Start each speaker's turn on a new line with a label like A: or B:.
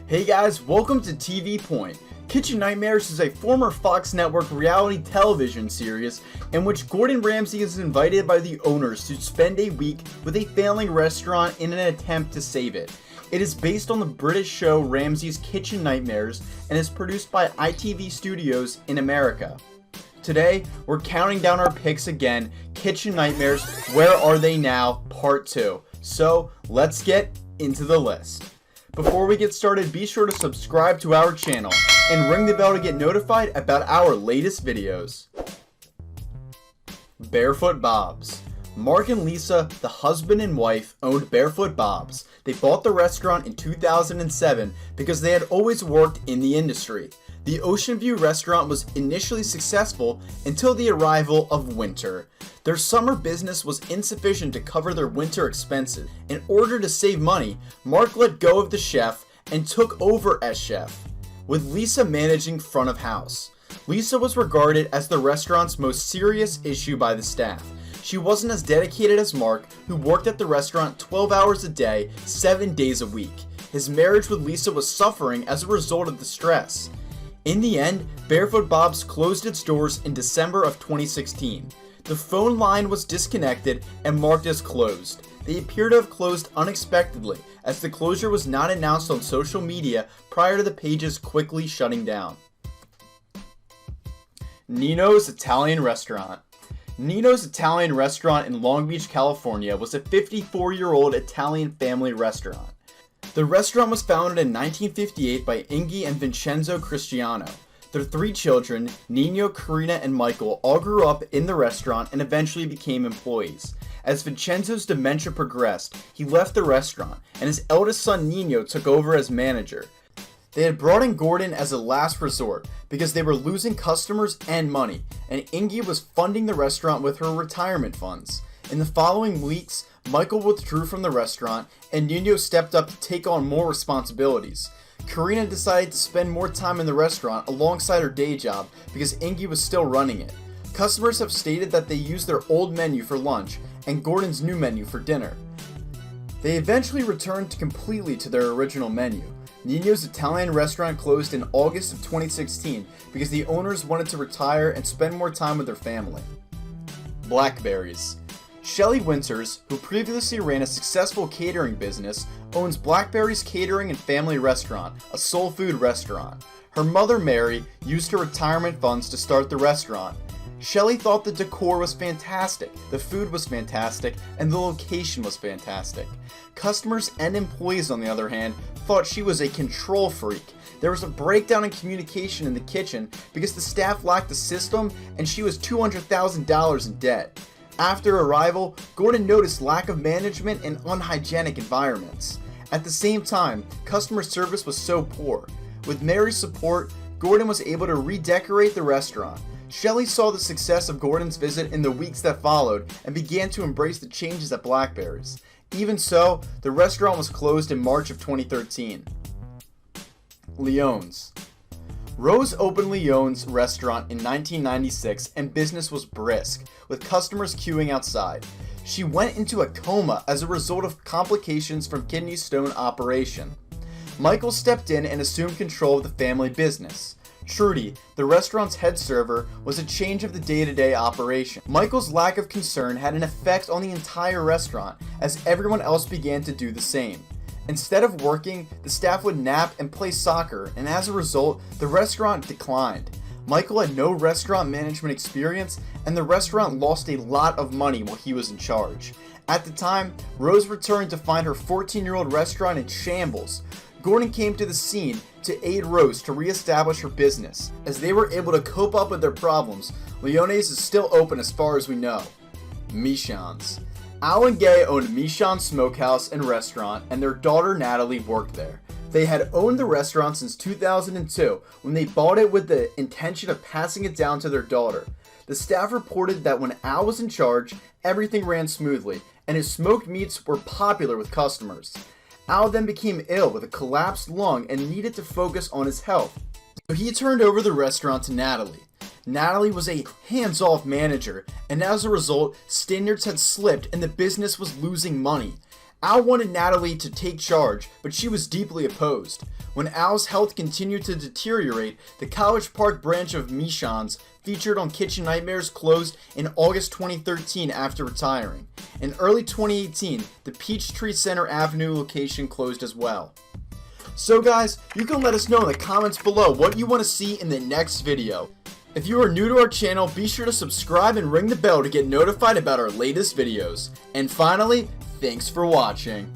A: Hey guys, welcome to TV Point. Kitchen Nightmares is a former Fox Network reality television series in which Gordon Ramsay is invited by the owners to spend a week with a failing restaurant in an attempt to save it. It is based on the British show Ramsay's Kitchen Nightmares and is produced by ITV Studios in America. Today, we're counting down our picks again, Kitchen Nightmares, Where Are They Now, Part 2. So, let's get into the list. Before we get started, be sure to subscribe to our channel and ring the bell to get notified about our latest videos. Barefoot Bob's. Mark and Lisa, the husband and wife, owned Barefoot Bob's. They bought the restaurant in 2007 because they had always worked in the industry. The Ocean View restaurant was initially successful until the arrival of winter. Their summer business was insufficient to cover their winter expenses. In order to save money, Mark let go of the chef and took over as chef, with Lisa managing front of house. Lisa was regarded as the restaurant's most serious issue by the staff. She wasn't as dedicated as Mark, who worked at the restaurant 12 hours a day, 7 days a week. His marriage with Lisa was suffering as a result of the stress. In the end, Barefoot Bob's closed its doors in December of 2016. The phone line was disconnected and marked as closed. They appear to have closed unexpectedly, as the closure was not announced on social media prior to the pages quickly shutting down. Nino's Italian Restaurant. Nino's Italian Restaurant in Long Beach, California was a 54-year-old Italian family restaurant. The restaurant was founded in 1958 by Ingi and Vincenzo Cristiano. Their 3 children, Nino, Karina, and Michael, all grew up in the restaurant and eventually became employees. As Vincenzo's dementia progressed, he left the restaurant, and his eldest son Nino took over as manager. They had brought in Gordon as a last resort because they were losing customers and money, and Ingi was funding the restaurant with her retirement funds. In the following weeks, Michael withdrew from the restaurant, and Nino stepped up to take on more responsibilities. Karina decided to spend more time in the restaurant alongside her day job because Ingi was still running it. Customers have stated that they used their old menu for lunch and Gordon's new menu for dinner. They eventually returned completely to their original menu. Nino's Italian restaurant closed in August of 2016 because the owners wanted to retire and spend more time with their family. Blackberries. Shelley Winters, who previously ran a successful catering business, owns Blackberry's Catering and Family Restaurant, a soul food restaurant. Her mother, Mary, used her retirement funds to start the restaurant. Shelley thought the decor was fantastic, the food was fantastic, and the location was fantastic. Customers and employees, on the other hand, thought she was a control freak. There was a breakdown in communication in the kitchen because the staff lacked a system and she was $200,000 in debt. After arrival, Gordon noticed lack of management and unhygienic environments. At the same time, customer service was so poor. With Mary's support, Gordon was able to redecorate the restaurant. Shelley saw the success of Gordon's visit in the weeks that followed and began to embrace the changes at Blackberry's. Even so, the restaurant was closed in March of 2013. Leon's. Rose opened Leon's restaurant in 1996 and business was brisk, with customers queuing outside. She went into a coma as a result of complications from kidney stone operation. Michael stepped in and assumed control of the family business. Trudy, the restaurant's head server, was a change of the day-to-day operation. Michael's lack of concern had an effect on the entire restaurant as everyone else began to do the same. Instead of working, the staff would nap and play soccer, and as a result, the restaurant declined. Michael had no restaurant management experience, and the restaurant lost a lot of money while he was in charge. At the time, Rose returned to find her 14-year-old restaurant in shambles. Gordon came to the scene to aid Rose to reestablish her business. As they were able to cope up with their problems, Leone's is still open as far as we know. Michon's. Al and Gay owned Michon Smokehouse and Restaurant, and their daughter Natalie worked there. They had owned the restaurant since 2002 when they bought it with the intention of passing it down to their daughter. The staff reported that when Al was in charge, everything ran smoothly, and his smoked meats were popular with customers. Al then became ill with a collapsed lung and needed to focus on his health, so he turned over the restaurant to Natalie. Natalie was a hands-off manager, and as a result, standards had slipped and the business was losing money. Al wanted Natalie to take charge, but she was deeply opposed. When Al's health continued to deteriorate, the College Park branch of Michon's, featured on Kitchen Nightmares, closed in August 2013 after retiring. In early 2018, the Peachtree Center Avenue location closed as well. So guys, you can let us know in the comments below what you want to see in the next video. If you are new to our channel, be sure to subscribe and ring the bell to get notified about our latest videos. And finally, thanks for watching.